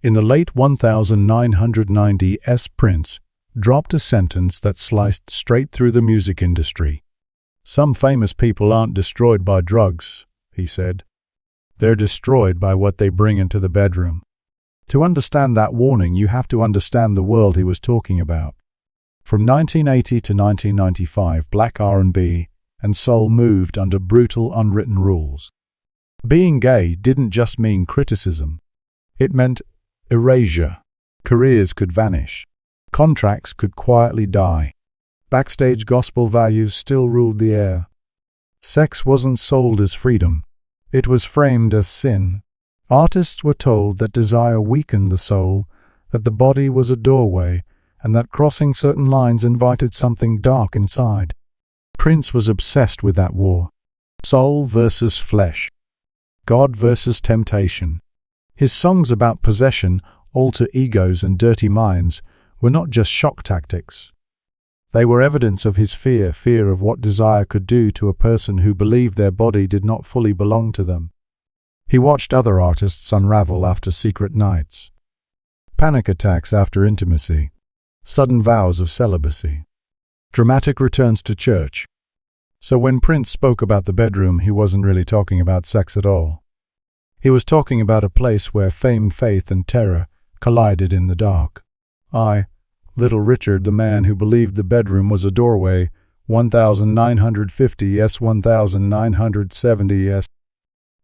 In the late 1990s, Prince dropped a sentence that sliced straight through the music industry. "Some famous people aren't destroyed by drugs," he said. "They're destroyed by what they bring into the bedroom." To understand that warning, you have to understand the world he was talking about. From 1980 to 1995, black R&B and soul moved under brutal, unwritten rules. Being gay didn't just mean criticism. It meant erasure. Careers could vanish. Contracts could quietly die. Backstage gospel values still ruled the air. Sex wasn't sold as freedom. It was framed as sin. Artists were told that desire weakened the soul, that the body was a doorway, and that crossing certain lines invited something dark inside. Prince was obsessed with that war. Soul versus flesh. God versus temptation. His songs about possession, alter egos, and dirty minds were not just shock tactics. They were evidence of his fear of what desire could do to a person who believed their body did not fully belong to them. He watched other artists unravel after secret nights. Panic attacks after intimacy. Sudden vows of celibacy. Dramatic returns to church. So when Prince spoke about the bedroom, he wasn't really talking about sex at all. He was talking about a place where fame, faith, and terror collided in the dark. I, Little Richard, the man who believed the bedroom was a doorway, 1950s, 1970s.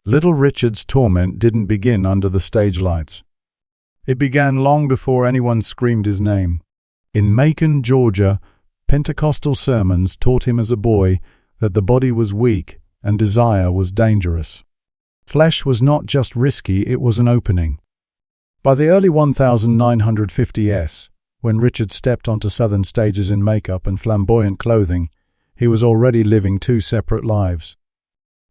Little Richard's torment didn't begin under the stage lights. It began long before anyone screamed his name. In Macon, Georgia, Pentecostal sermons taught him as a boy that the body was weak and desire was dangerous. Flesh was not just risky, it was an opening. By the early 1950s, when Richard stepped onto southern stages in makeup and flamboyant clothing, he was already living two separate lives.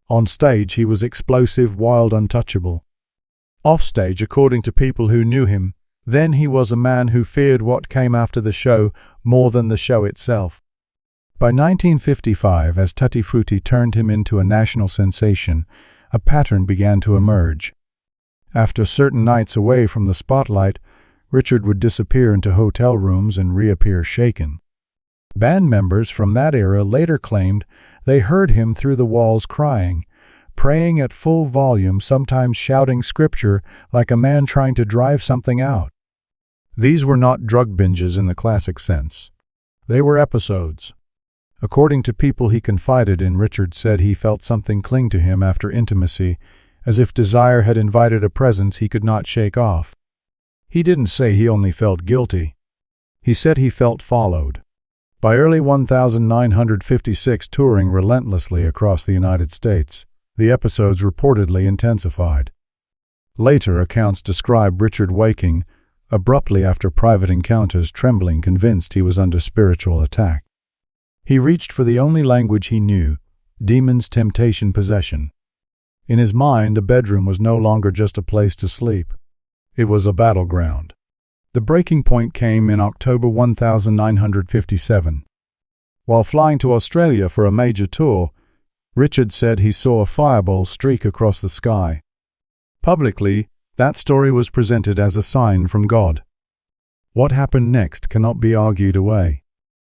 On stage, he was explosive, wild, untouchable. Off stage, according to people who knew him, then he was a man who feared what came after the show more than the show itself. By 1955, as Tutti Frutti turned him into a national sensation, a pattern began to emerge. After certain nights away from the spotlight, Richard would disappear into hotel rooms and reappear shaken. Band members from that era later claimed they heard him through the walls crying, praying at full volume, sometimes shouting scripture like a man trying to drive something out. These were not drug binges in the classic sense. They were episodes. According to people he confided in, Richard said he felt something cling to him after intimacy, as if desire had invited a presence he could not shake off. He didn't say he only felt guilty. He said he felt followed. By early 1956, touring relentlessly across the United States, the episodes reportedly intensified. Later accounts describe Richard waking abruptly after private encounters, trembling, convinced he was under spiritual attack. He reached for the only language he knew: demons, temptation, possession. In his mind, the bedroom was no longer just a place to sleep. It was a battleground. The breaking point came in October 1957. While flying to Australia for a major tour, Richard said he saw a fireball streak across the sky. Publicly, that story was presented as a sign from God. What happened next cannot be argued away.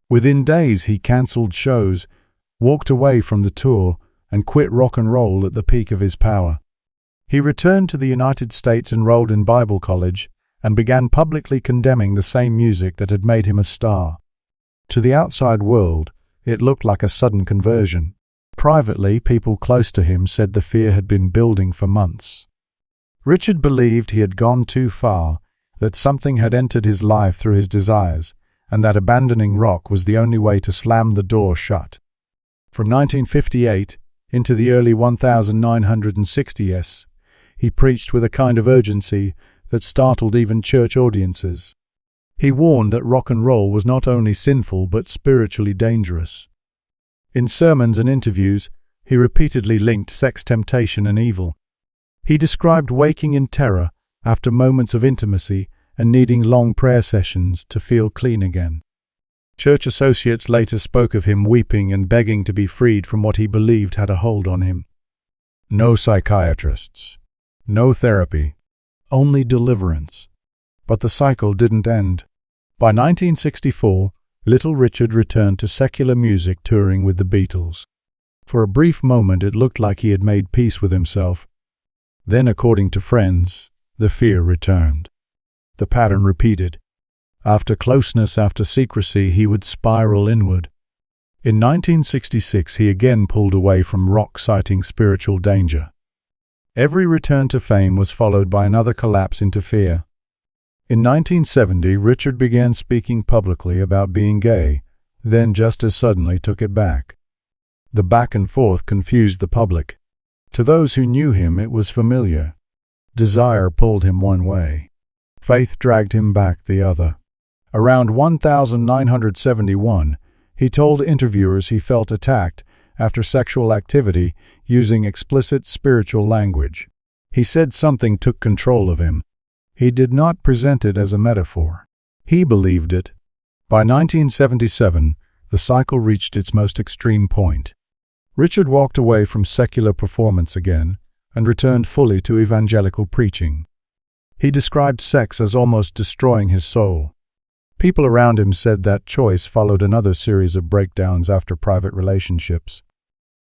Within days, he cancelled shows, walked away from the tour, and quit rock and roll at the peak of his power. He returned to the United States, enrolled in Bible college, and began publicly condemning the same music that had made him a star. To the outside world, it looked like a sudden conversion. Privately, people close to him said the fear had been building for months. Richard believed he had gone too far, that something had entered his life through his desires, and that abandoning rock was the only way to slam the door shut. From 1958 into the early 1960s, he preached with a kind of urgency that startled even church audiences. He warned that rock and roll was not only sinful but spiritually dangerous. In sermons and interviews, he repeatedly linked sex, temptation, and evil. He described waking in terror after moments of intimacy and needing long prayer sessions to feel clean again. Church associates later spoke of him weeping and begging to be freed from what he believed had a hold on him. No psychiatrists, no therapy, only deliverance. But the cycle didn't end. By 1964, Little Richard returned to secular music, touring with the Beatles. For a brief moment it looked like he had made peace with himself. Then, according to friends, the fear returned. The pattern repeated. After closeness, after secrecy, he would spiral inward. In 1966 he again pulled away from rock, citing spiritual danger. Every return to fame was followed by another collapse into fear. In 1970, Richard began speaking publicly about being gay, then just as suddenly took it back. The back and forth confused the public. To those who knew him, it was familiar. Desire pulled him one way. Faith dragged him back the other. Around 1971, he told interviewers he felt attacked after sexual activity using explicit spiritual language. He said something took control of him. He did not present it as a metaphor. He believed it. By 1977, the cycle reached its most extreme point. Richard walked away from secular performance again and returned fully to evangelical preaching. He described sex as almost destroying his soul. People around him said that choice followed another series of breakdowns after private relationships.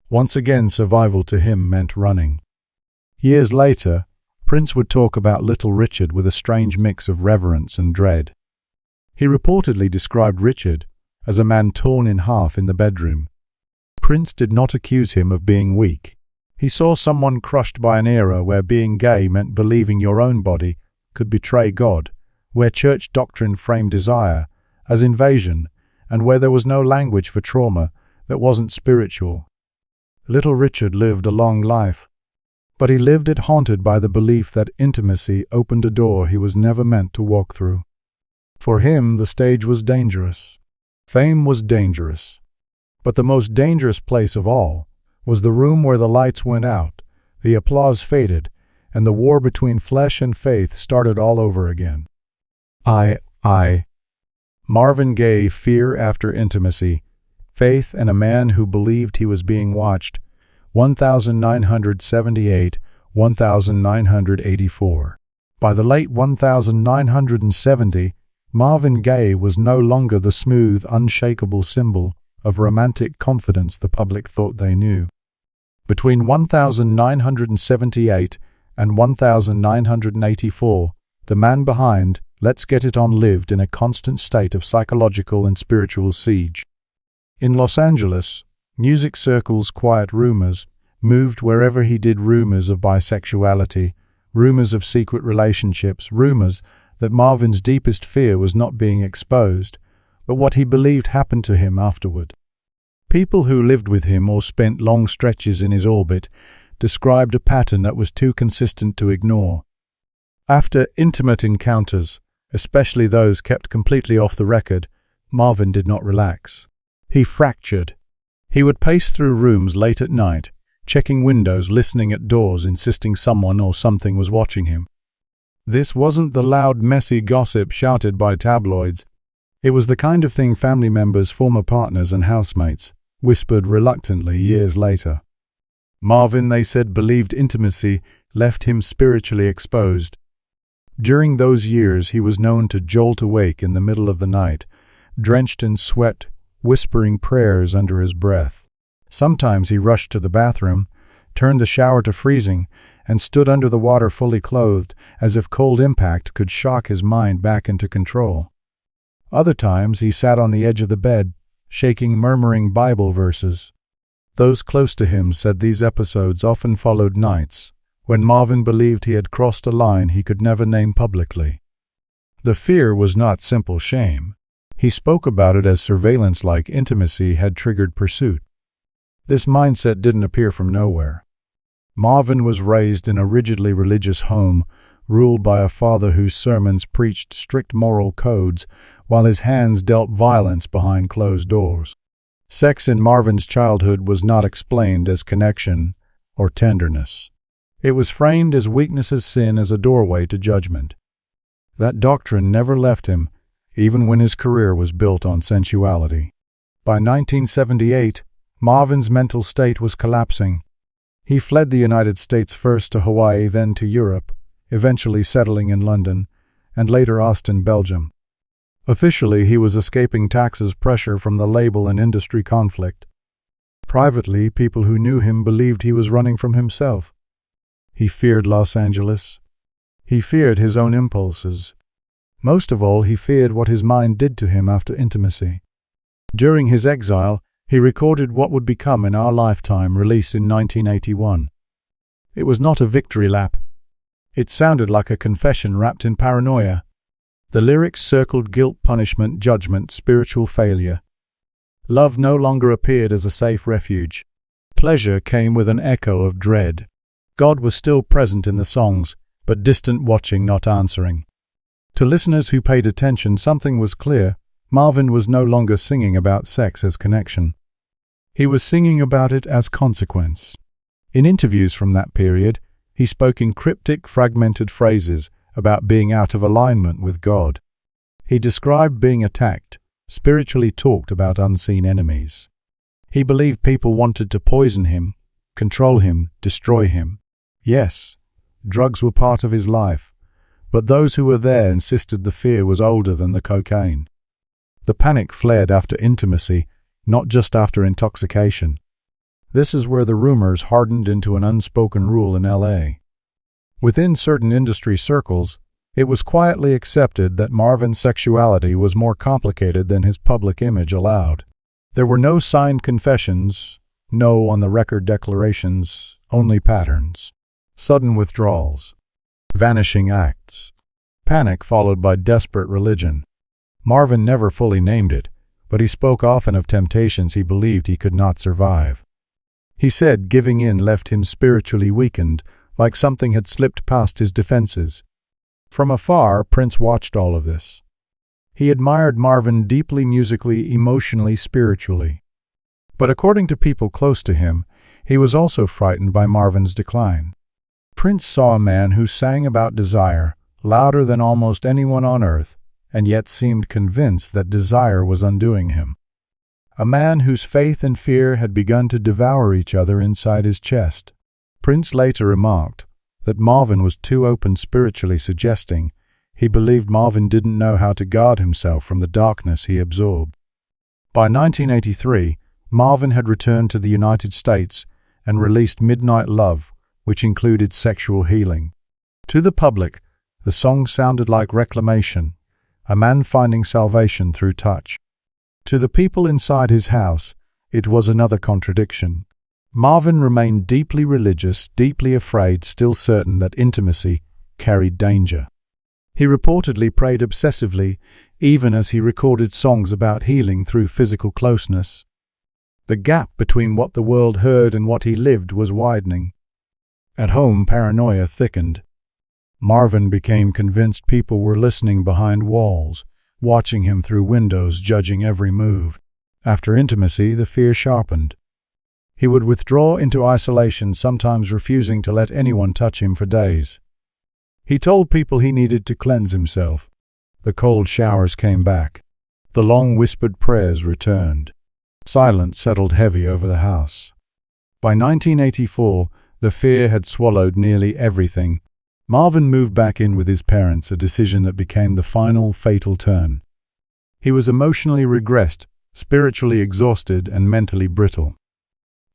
Once again, survival to him meant running. Years later, Prince would talk about Little Richard with a strange mix of reverence and dread. He reportedly described Richard as a man torn in half in the bedroom. Prince did not accuse him of being weak. He saw someone crushed by an era where being gay meant believing your own body could betray God, where church doctrine framed desire as invasion, and where there was no language for trauma that wasn't spiritual. Little Richard lived a long life, but he lived it haunted by the belief that intimacy opened a door he was never meant to walk through. For him, the stage was dangerous. Fame was dangerous. But the most dangerous place of all was the room where the lights went out, the applause faded, and the war between flesh and faith started all over again. Marvin Gaye, Fear After Intimacy, Faith and a Man Who Believed He Was Being Watched, 1978, 1984. By the late 1970, Marvin Gaye was no longer the smooth, unshakable symbol of romantic confidence the public thought they knew. Between 1978 and 1984, the man behind Let's Get It On lived in a constant state of psychological and spiritual siege. In Los Angeles, music circles' quiet rumors moved wherever he did, rumors of bisexuality, rumors of secret relationships, rumors that Marvin's deepest fear was not being exposed, but what he believed happened to him afterward. People who lived with him or spent long stretches in his orbit described a pattern that was too consistent to ignore. After intimate encounters, especially those kept completely off the record, Marvin did not relax. He fractured. He would pace through rooms late at night, checking windows, listening at doors, insisting someone or something was watching him. This wasn't the loud, messy gossip shouted by tabloids. It was the kind of thing family members, former partners, and housemates whispered reluctantly years later. Marvin, they said, believed intimacy left him spiritually exposed. During those years, he was known to jolt awake in the middle of the night, drenched in sweat, whispering prayers under his breath. Sometimes he rushed to the bathroom, turned the shower to freezing, and stood under the water fully clothed, as if cold impact could shock his mind back into control. Other times he sat on the edge of the bed, shaking, murmuring Bible verses. Those close to him said these episodes often followed nights when Marvin believed he had crossed a line he could never name publicly. The fear was not simple shame. He spoke about it as surveillance-like intimacy had triggered pursuit. This mindset didn't appear from nowhere. Marvin was raised in a rigidly religious home, ruled by a father whose sermons preached strict moral codes, while his hands dealt violence behind closed doors. Sex in Marvin's childhood was not explained as connection or tenderness. It was framed as weakness, as sin, as a doorway to judgment. That doctrine never left him, even when his career was built on sensuality. By 1978, Marvin's mental state was collapsing. He fled the United States, first to Hawaii, then to Europe, eventually settling in London, and later Austin, Belgium. Officially, he was escaping taxes pressure from the label and industry conflict. Privately, people who knew him believed he was running from himself. He feared Los Angeles. He feared his own impulses. Most of all, he feared what his mind did to him after intimacy. During his exile, he recorded what would become In Our Lifetime, released in 1981. It was not a victory lap. It sounded like a confession wrapped in paranoia. The lyrics circled guilt, punishment, judgment, spiritual failure. Love no longer appeared as a safe refuge. Pleasure came with an echo of dread. God was still present in the songs, but distant, watching, not answering. To listeners who paid attention, something was clear. Marvin was no longer singing about sex as connection. He was singing about it as consequence. In interviews from that period, he spoke in cryptic, fragmented phrases about being out of alignment with God. He described being attacked, spiritually talked about unseen enemies. He believed people wanted to poison him, control him, destroy him. Yes, drugs were part of his life, but those who were there insisted the fear was older than the cocaine. The panic flared after intimacy, not just after intoxication. This is where the rumors hardened into an unspoken rule in L.A. Within certain industry circles, it was quietly accepted that Marvin's sexuality was more complicated than his public image allowed. There were no signed confessions, no on-the-record declarations, only patterns. Sudden withdrawals. Vanishing acts. Panic followed by desperate religion. Marvin never fully named it, but he spoke often of temptations he believed he could not survive. He said giving in left him spiritually weakened, like something had slipped past his defenses. From afar, Prince watched all of this. He admired Marvin deeply musically, emotionally, spiritually. But according to people close to him, he was also frightened by Marvin's decline. Prince saw a man who sang about desire, louder than almost anyone on earth, and yet seemed convinced that desire was undoing him. A man whose faith and fear had begun to devour each other inside his chest. Prince later remarked that Marvin was too open spiritually, suggesting he believed Marvin didn't know how to guard himself from the darkness he absorbed. By 1983, Marvin had returned to the United States and released Midnight Love, which included sexual healing. To the public, the song sounded like reclamation, a man finding salvation through touch. To the people inside his house, it was another contradiction. Marvin remained deeply religious, deeply afraid, still certain that intimacy carried danger. He reportedly prayed obsessively, even as he recorded songs about healing through physical closeness. The gap between what the world heard and what he lived was widening. At home, paranoia thickened. Marvin became convinced people were listening behind walls, watching him through windows, judging every move. After intimacy, the fear sharpened. He would withdraw into isolation, sometimes refusing to let anyone touch him for days. He told people he needed to cleanse himself. The cold showers came back. The long whispered prayers returned. Silence settled heavy over the house. By 1984, the fear had swallowed nearly everything. Marvin moved back in with his parents, a decision that became the final, fatal turn. He was emotionally regressed, spiritually exhausted, and mentally brittle.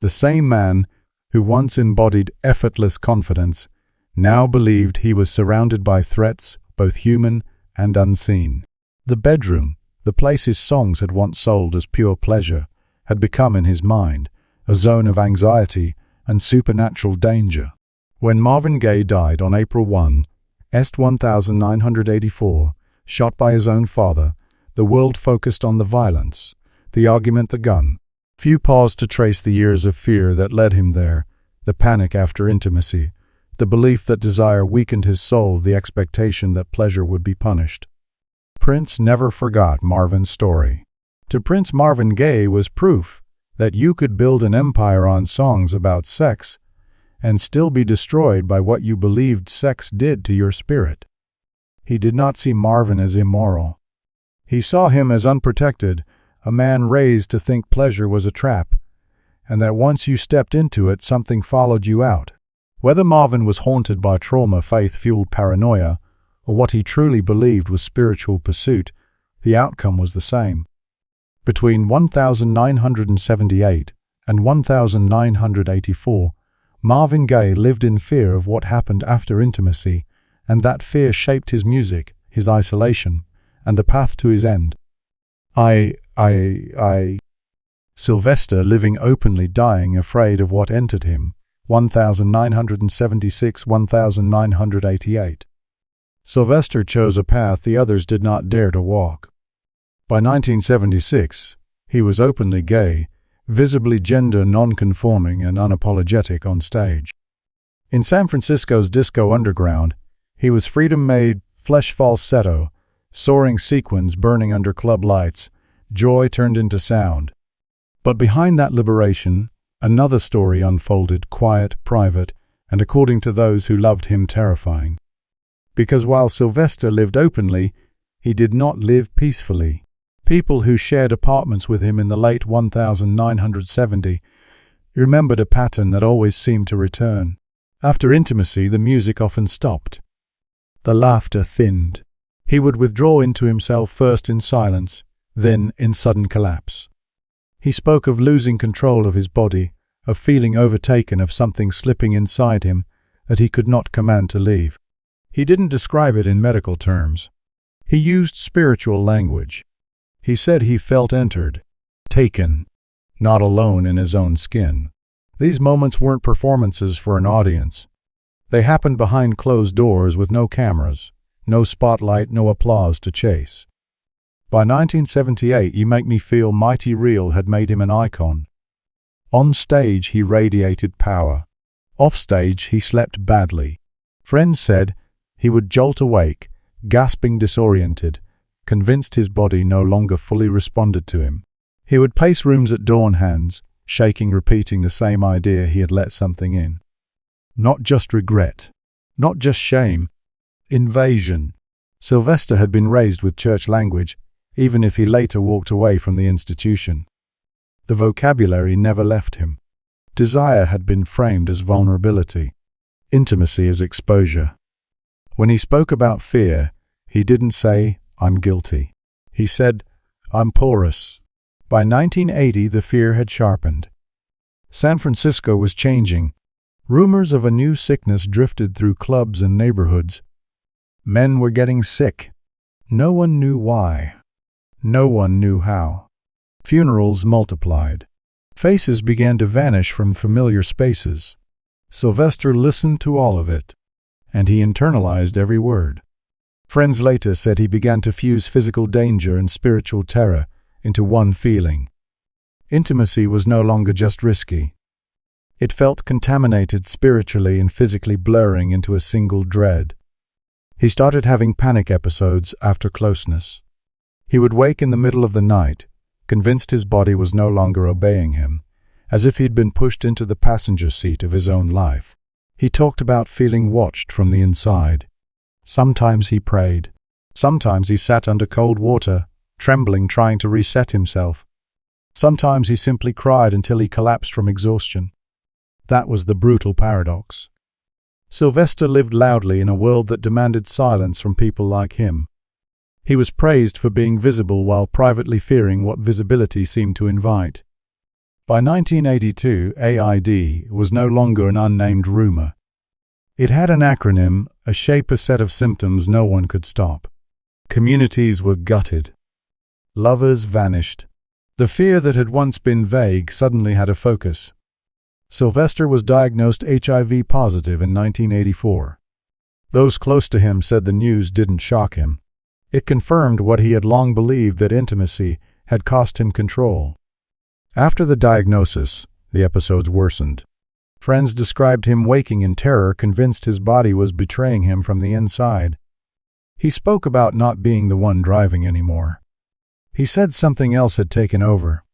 The same man who once embodied effortless confidence now believed he was surrounded by threats, both human and unseen. The bedroom, the place his songs had once sold as pure pleasure, had become in his mind a zone of anxiety and supernatural danger. When Marvin Gaye died on April 1, 1984, shot by his own father, the world focused on the violence, the argument, the gun. Few paused to trace the years of fear that led him there, the panic after intimacy, the belief that desire weakened his soul, the expectation that pleasure would be punished. Prince never forgot Marvin's story. To Prince, Marvin Gaye was proof that you could build an empire on songs about sex and still be destroyed by what you believed sex did to your spirit. He did not see Marvin as immoral. He saw him as unprotected, a man raised to think pleasure was a trap, and that once you stepped into it, something followed you out. Whether Marvin was haunted by trauma, faith-fueled paranoia, or what he truly believed was spiritual pursuit, the outcome was the same. Between 1978 and 1984, Marvin Gaye lived in fear of what happened after intimacy, and that fear shaped his music, his isolation, and the path to his end. Sylvester living openly, dying, afraid of what entered him. 1976–1988. Sylvester chose a path the others did not dare to walk. By 1976, he was openly gay, visibly gender non-conforming and unapologetic on stage. In San Francisco's disco underground, he was freedom-made, flesh falsetto, soaring sequins burning under club lights, joy turned into sound. But behind that liberation, another story unfolded, quiet, private, and according to those who loved him, terrifying. Because while Sylvester lived openly, he did not live peacefully. People who shared apartments with him in the late 1970s remembered a pattern that always seemed to return. After intimacy, the music often stopped. The laughter thinned. He would withdraw into himself, first in silence, then in sudden collapse. He spoke of losing control of his body, of feeling overtaken, of something slipping inside him that he could not command to leave. He didn't describe it in medical terms. He used spiritual language. He said he felt entered, taken, not alone in his own skin. These moments weren't performances for an audience. They happened behind closed doors with no cameras, no spotlight, no applause to chase. By 1978, You Make Me Feel Mighty Real had made him an icon. On stage, he radiated power. Off stage, he slept badly. Friends said he would jolt awake, gasping, disoriented, convinced his body no longer fully responded to him. He would pace rooms at dawn, hands shaking, repeating the same idea: he had let something in. Not just regret, not just shame, invasion. Sylvester had been raised with church language, even if he later walked away from the institution. The vocabulary never left him. Desire had been framed as vulnerability, intimacy as exposure. When he spoke about fear, he didn't say, "I'm guilty." He said, "I'm porous." By 1980, the fear had sharpened. San Francisco was changing. Rumors of a new sickness drifted through clubs and neighborhoods. Men were getting sick. No one knew why. No one knew how. Funerals multiplied. Faces began to vanish from familiar spaces. Sylvester listened to all of it, and he internalized every word. Friends later said he began to fuse physical danger and spiritual terror into one feeling. Intimacy was no longer just risky. It felt contaminated, spiritually and physically blurring into a single dread. He started having panic episodes after closeness. He would wake in the middle of the night, convinced his body was no longer obeying him, as if he'd been pushed into the passenger seat of his own life. He talked about feeling watched from the inside. Sometimes he prayed. Sometimes he sat under cold water, trembling, trying to reset himself. Sometimes he simply cried until he collapsed from exhaustion. That was the brutal paradox. Sylvester lived loudly in a world that demanded silence from people like him. He was praised for being visible while privately fearing what visibility seemed to invite. By 1982, AID was no longer an unnamed rumor. It had an acronym, a shape, a set of symptoms no one could stop. Communities were gutted. Lovers vanished. The fear that had once been vague suddenly had a focus. Sylvester was diagnosed HIV positive in 1984. Those close to him said the news didn't shock him. It confirmed what he had long believed, that intimacy had cost him control. After the diagnosis, the episodes worsened. Friends described him waking in terror, convinced his body was betraying him from the inside. He spoke about not being the one driving anymore. He said something else had taken over.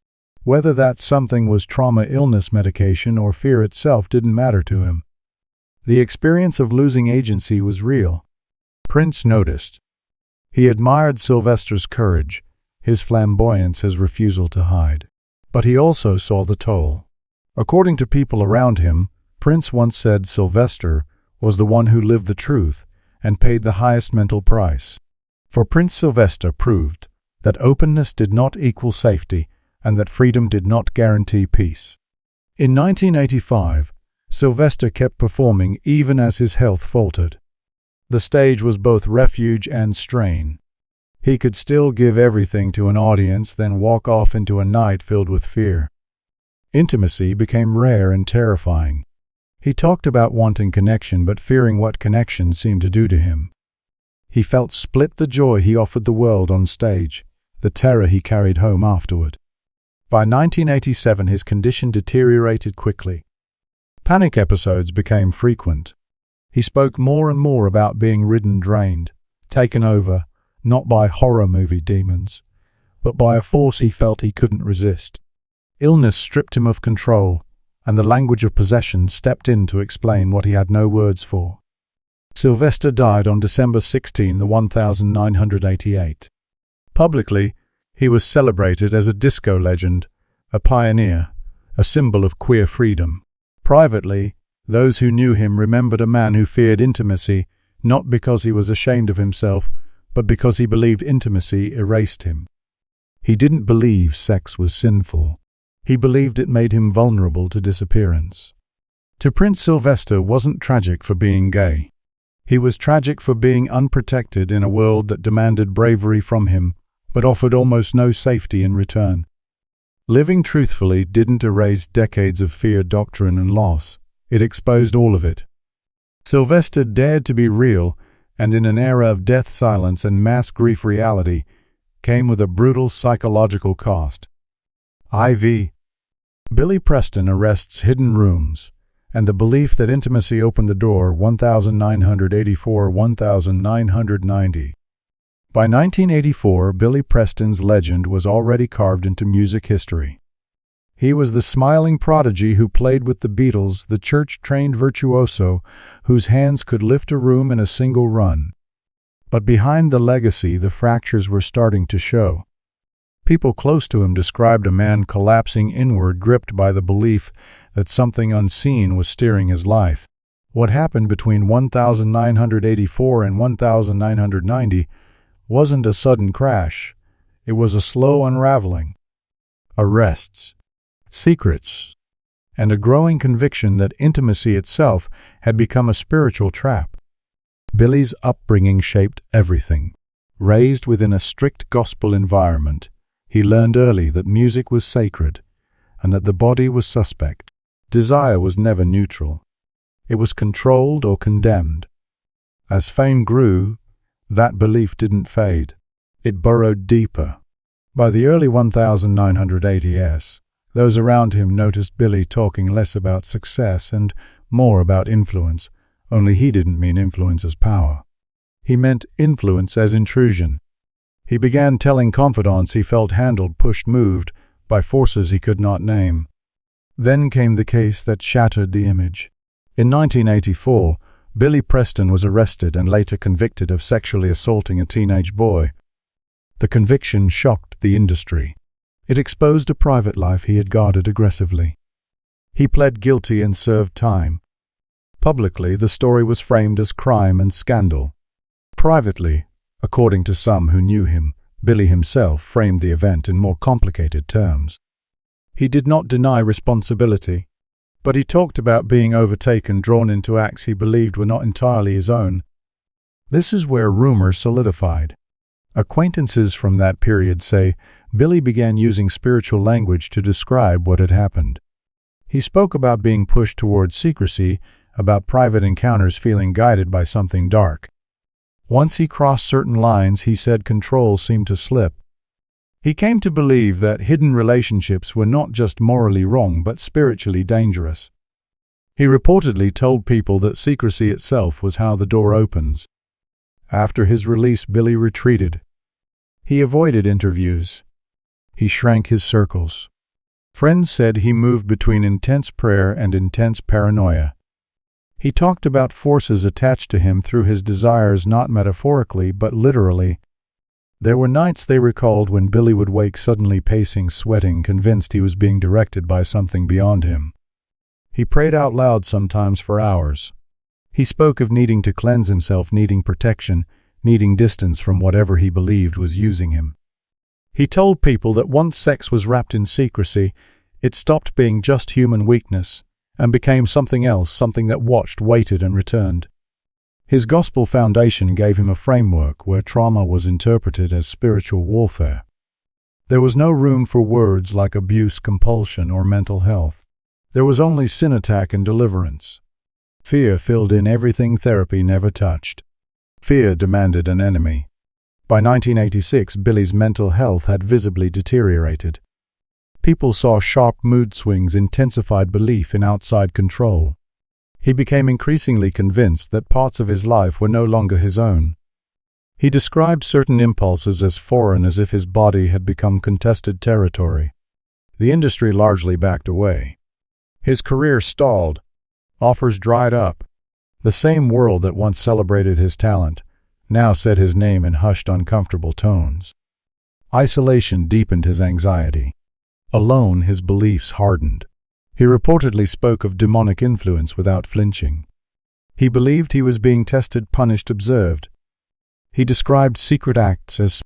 Whether that something was trauma, illness, medication, or fear itself didn't matter to him. The experience of losing agency was real. Prince noticed. He admired Sylvester's courage, his flamboyance, his refusal to hide. But he also saw the toll. According to people around him, Prince once said Sylvester was the one who lived the truth, and paid the highest mental price. For Prince Sylvester proved that openness did not equal safety and that freedom did not guarantee peace. In 1985, Sylvester kept performing even as his health faltered. The stage was both refuge and strain. He could still give everything to an audience, then walk off into a night filled with fear. Intimacy became rare and terrifying. He talked about wanting connection but fearing what connection seemed to do to him. He felt split: the joy he offered the world on stage, the terror he carried home afterward. By 1987, his condition deteriorated quickly. Panic episodes became frequent. He spoke more and more about being ridden, drained, taken over, not by horror movie demons, but by a force he felt he couldn't resist. Illness stripped him of control, and the language of possession stepped in to explain what he had no words for. Sylvester died on December 16, 1988. Publicly, he was celebrated as a disco legend, a pioneer, a symbol of queer freedom. Privately, those who knew him remembered a man who feared intimacy, not because he was ashamed of himself, but because he believed intimacy erased him. He didn't believe sex was sinful. He believed it made him vulnerable to disappearance. To Prince, Sylvester wasn't tragic for being gay. He was tragic for being unprotected in a world that demanded bravery from him, but offered almost no safety in return. Living truthfully didn't erase decades of fear, doctrine, and loss. It exposed all of it. Sylvester dared to be real, and in an era of death, silence, and mass grief, reality came with a brutal psychological cost. IV. Billy Preston arrests hidden rooms, and the belief that intimacy opened the door. 1984–1990. By 1984, Billy Preston's legend was already carved into music history. He was the smiling prodigy who played with the Beatles, the church-trained virtuoso whose hands could lift a room in a single run. But behind the legacy, the fractures were starting to show. People close to him described a man collapsing inward, gripped by the belief that something unseen was steering his life. What happened between 1984 and 1990 wasn't a sudden crash. It was a slow unraveling. Arrests, secrets, and a growing conviction that intimacy itself had become a spiritual trap. Billy's upbringing shaped everything. Raised within a strict gospel environment, he learned early that music was sacred and that the body was suspect. Desire was never neutral. It was controlled or condemned. As fame grew, that belief didn't fade. It burrowed deeper. By the early 1980s, those around him noticed Billy talking less about success and more about influence, only he didn't mean influence as power. He meant influence as intrusion. He began telling confidants he felt handled, pushed, moved by forces he could not name. Then came the case that shattered the image. In 1984, Billy Preston was arrested and later convicted of sexually assaulting a teenage boy. The conviction shocked the industry. It exposed a private life he had guarded aggressively. He pled guilty and served time. Publicly, the story was framed as crime and scandal. Privately, according to some who knew him, Billy himself framed the event in more complicated terms. He did not deny responsibility, but he talked about being overtaken, drawn into acts he believed were not entirely his own. This is where rumors solidified. Acquaintances from that period say Billy began using spiritual language to describe what had happened. He spoke about being pushed towards secrecy, about private encounters, feeling guided by something dark. Once he crossed certain lines, he said control seemed to slip. He came to believe that hidden relationships were not just morally wrong but spiritually dangerous. He reportedly told people that secrecy itself was how the door opens. After his release, Billy retreated. He avoided interviews. He shrank his circles. Friends said he moved between intense prayer and intense paranoia. He talked about forces attached to him through his desires, not metaphorically but literally. There were nights, they recalled, when Billy would wake suddenly pacing, sweating, convinced he was being directed by something beyond him. He prayed out loud sometimes for hours. He spoke of needing to cleanse himself, needing protection, needing distance from whatever he believed was using him. He told people that once sex was wrapped in secrecy, it stopped being just human weakness and became something else, something that watched, waited, and returned. His gospel foundation gave him a framework where trauma was interpreted as spiritual warfare. There was no room for words like abuse, compulsion, or mental health. There was only sin, attack, and deliverance. Fear filled in everything therapy never touched. Fear demanded an enemy. By 1986, Billy's mental health had visibly deteriorated. People saw sharp mood swings, intensified belief in outside control. He became increasingly convinced that parts of his life were no longer his own. He described certain impulses as foreign, as if his body had become contested territory. The industry largely backed away. His career stalled. Offers dried up. The same world that once celebrated his talent now said his name in hushed, uncomfortable tones. Isolation deepened his anxiety. Alone, his beliefs hardened. He reportedly spoke of demonic influence without flinching. He believed he was being tested, punished, observed. He described secret acts as